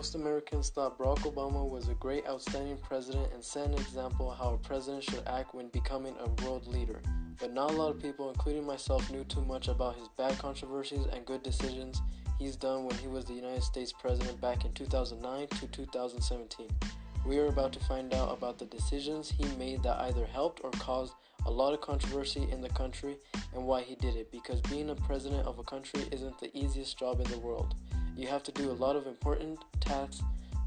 Most Americans thought Barack Obama was a great, outstanding president and set an example how a president should act when becoming a world leader. But not a lot of people, including myself, knew too much about his bad controversies and good decisions he's done when he was the United States president back in 2009 to 2017. We are about to find out about the decisions he made that either helped or caused a lot of controversy in the country and why he did it, because being a president of a country isn't the easiest job in the world. You have to do a lot of important tasks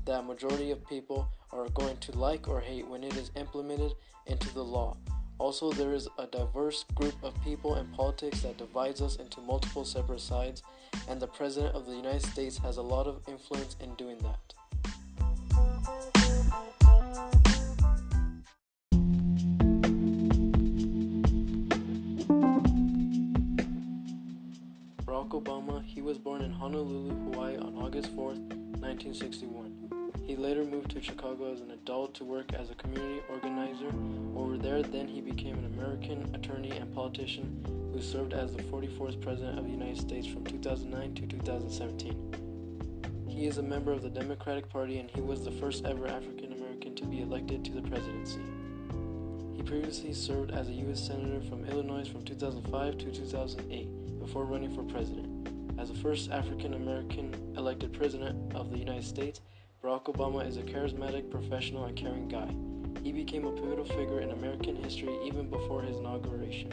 that a majority of people are going to like or hate when it is implemented into the law. Also, there is a diverse group of people in politics that divides us into multiple separate sides, and the President of the United States has a lot of influence in doing that. Barack Obama, he was born in Honolulu, Hawaii on August 4th, 1961. He later moved to Chicago as an adult to work as a community organizer. Over there, then he became an American attorney and politician who served as the 44th President of the United States from 2009 to 2017. He is a member of the Democratic Party, and he was the first ever African American to be elected to the presidency. He previously served as a U.S. Senator from Illinois from 2005 to 2008 before running for president. As the first African American elected president of the United States, Barack Obama is a charismatic, professional, and caring guy. He became a pivotal figure in American history even before his inauguration.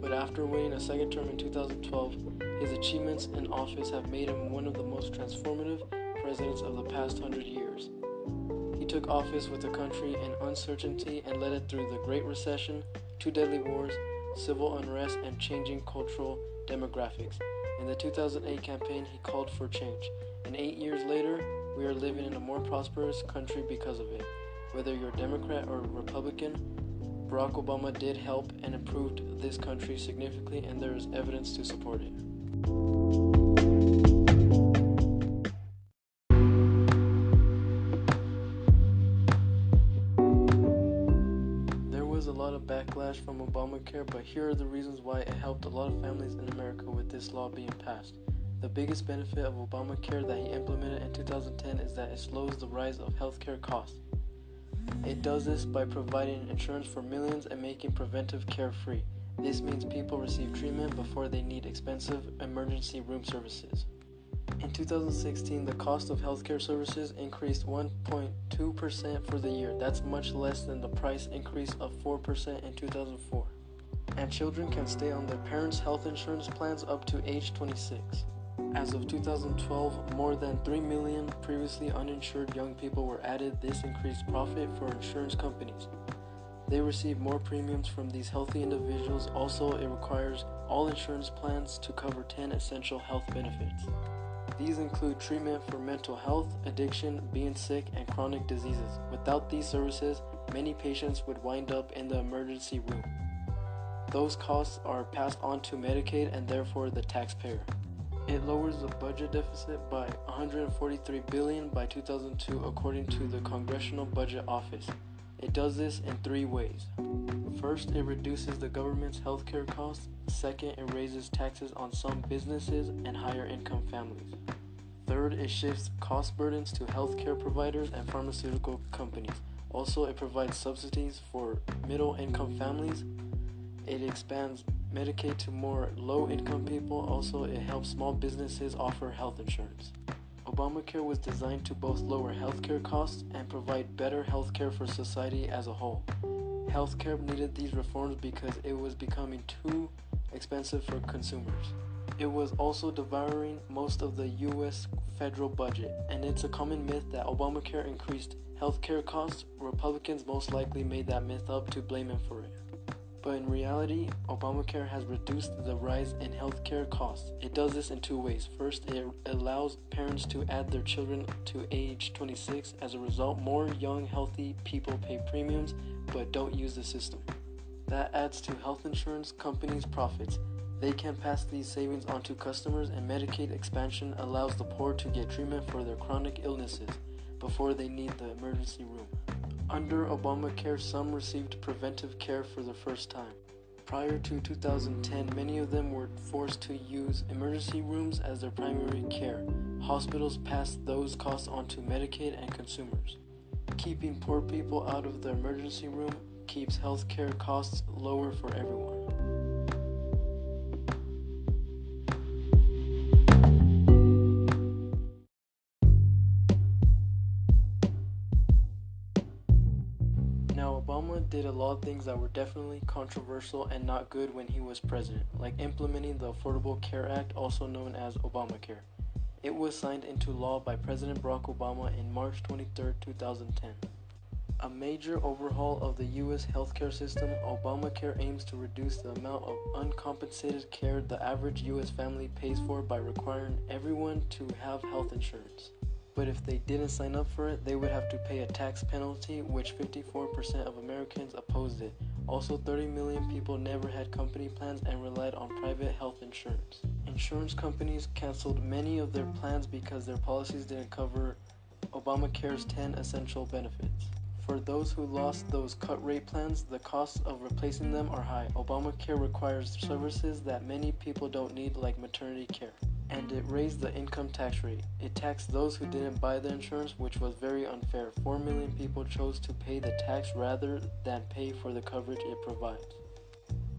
But after winning a second term in 2012, his achievements in office have made him one of the most transformative presidents of the past 100 years. He took office with the country in uncertainty and led it through the Great Recession, 2 deadly wars, civil unrest, and changing cultural demographics. In the 2008 campaign, he called for change. And 8 years later, we are living in a more prosperous country because of it. Whether you're Democrat or Republican, Barack Obama did help and improved this country significantly, and there is evidence to support it. There was a lot of backlash from Obamacare, but here are the reasons why it helped a lot of families in America with this law being passed. The biggest benefit of Obamacare that he implemented in 2010 is that it slows the rise of healthcare costs. It does this by providing insurance for millions and making preventive care free. This means people receive treatment before they need expensive emergency room services. In 2016, the cost of healthcare services increased 1.2% for the year. That's much less than the price increase of 4% in 2004. And children can stay on their parents' health insurance plans up to age 26. As of 2012, more than 3 million previously uninsured young people were added. This increased profit for insurance companies. They receive more premiums from these healthy individuals. Also, it requires all insurance plans to cover 10 essential health benefits. These include treatment for mental health, addiction, being sick, and chronic diseases. Without these services, many patients would wind up in the emergency room. Those costs are passed on to Medicaid and therefore the taxpayer. It lowers the budget deficit by $143 billion by 2002, according to the Congressional Budget Office. It does this in 3 ways. First, it reduces the government's healthcare costs. Second, it raises taxes on some businesses and higher income families. Third, it shifts cost burdens to healthcare providers and pharmaceutical companies. Also, it provides subsidies for middle-income families. It expands Medicaid to more low-income people. Also, it helps small businesses offer health insurance. Obamacare was designed to both lower healthcare costs and provide better healthcare for society as a whole. Healthcare needed these reforms because it was becoming too expensive for consumers. It was also devouring most of the U.S. federal budget, and it's a common myth that Obamacare increased healthcare costs. Republicans most likely made that myth up to blame him for it. But in reality, Obamacare has reduced the rise in healthcare costs. It does this in 2 ways. First, it allows parents to add their children to age 26. As a result, more young, healthy people pay premiums but don't use the system. That adds to health insurance companies' profits. They can pass these savings on to customers, and Medicaid expansion allows the poor to get treatment for their chronic illnesses before they need the emergency room. Under Obamacare, some received preventive care for the first time. Prior to 2010, many of them were forced to use emergency rooms as their primary care. Hospitals passed those costs on to Medicaid and consumers. Keeping poor people out of the emergency room keeps healthcare costs lower for everyone. Now, Obama did a lot of things that were definitely controversial and not good when he was president, like implementing the Affordable Care Act, also known as Obamacare. It was signed into law by President Barack Obama in March 23, 2010. A major overhaul of the U.S. healthcare system, Obamacare aims to reduce the amount of uncompensated care the average U.S. family pays for by requiring everyone to have health insurance. But if they didn't sign up for it, they would have to pay a tax penalty, which 54% of Americans opposed it. Also, 30 million people never had company plans and relied on private health insurance. Insurance companies canceled many of their plans because their policies didn't cover Obamacare's 10 essential benefits. For those who lost those cut-rate plans, the costs of replacing them are high. Obamacare requires services that many people don't need, like maternity care. And it raised the income tax rate. It taxed those who didn't buy the insurance, which was very unfair. 4 million people chose to pay the tax rather than pay for the coverage it provides.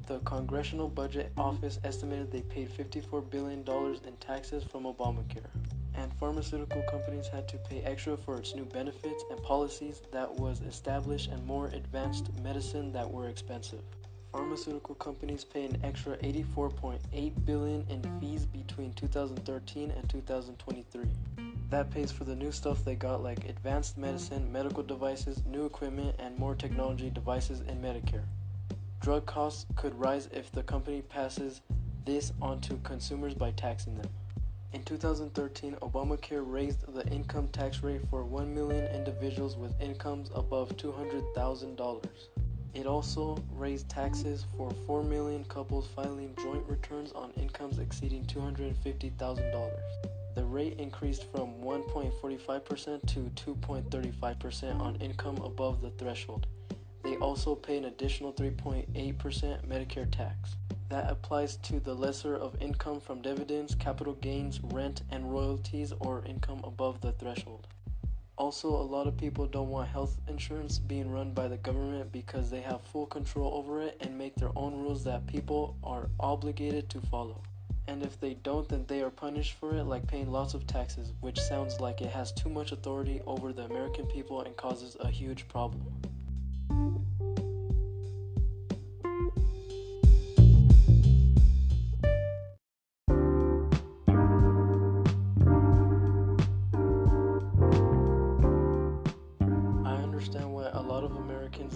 The Congressional Budget Office estimated they paid $54 billion in taxes from Obamacare. And pharmaceutical companies had to pay extra for its new benefits and policies that was established and more advanced medicine that were expensive. Pharmaceutical companies pay an extra $84.8 billion in fees between 2013 and 2023. That pays for the new stuff they got, like advanced medicine, medical devices, new equipment, and more technology devices in Medicare. Drug costs could rise if the company passes this on to consumers by taxing them. In 2013, Obamacare raised the income tax rate for 1 million individuals with incomes above $200,000. It also raised taxes for 4 million couples filing joint returns on incomes exceeding $250,000. The rate increased from 1.45% to 2.35% on income above the threshold. They also pay an additional 3.8% Medicare tax. That applies to the lesser of income from dividends, capital gains, rent, and royalties, or income above the threshold. Also, a lot of people don't want health insurance being run by the government because they have full control over it and make their own rules that people are obligated to follow. And if they don't, then they are punished for it, like paying lots of taxes, which sounds like it has too much authority over the American people and causes a huge problem.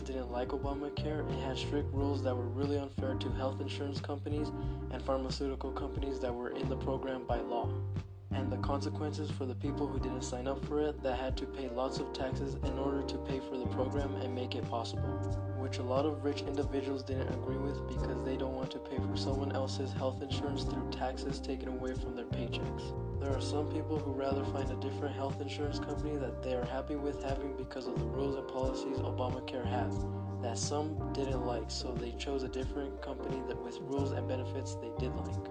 Didn't like Obamacare. It had strict rules that were really unfair to health insurance companies and pharmaceutical companies that were in the program by law. And the consequences for the people who didn't sign up for it, that had to pay lots of taxes in order to pay for the program and make it possible, which a lot of rich individuals didn't agree with because they don't want to pay for someone else's health insurance through taxes taken away from their paychecks. There are some people who rather find a different health insurance company that they are happy with having because of the rules and policies Obamacare has that some didn't like, so they chose a different company that with rules and benefits they did like.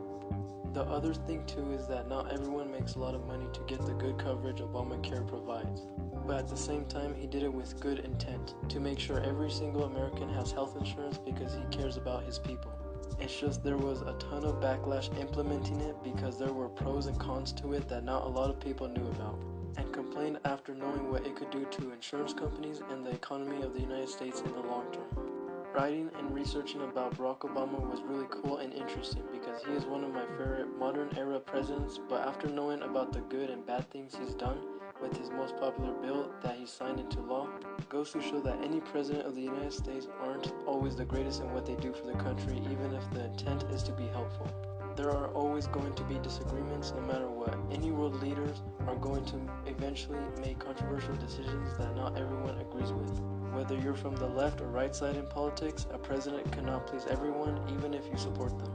The other thing too is that not everyone makes a lot of money to get the good coverage Obamacare provides. But at the same time, he did it with good intent, to make sure every single American has health insurance because he cares about his people. It's just there was a ton of backlash implementing it because there were pros and cons to it that not a lot of people knew about, and complained after knowing what it could do to insurance companies and the economy of the United States in the long term. Writing and researching about Barack Obama was really cool and interesting because he is one of my favorite modern era presidents, but after knowing about the good and bad things he's done with his most popular bill that he signed into law, it goes to show that any president of the United States aren't always the greatest in what they do for the country, even if the intent is to be helpful. There are always going to be disagreements no matter what. Any world leaders are going to eventually make controversial decisions that not everyone agrees with. Whether you're from the left or right side in politics, a president cannot please everyone, even if you support them.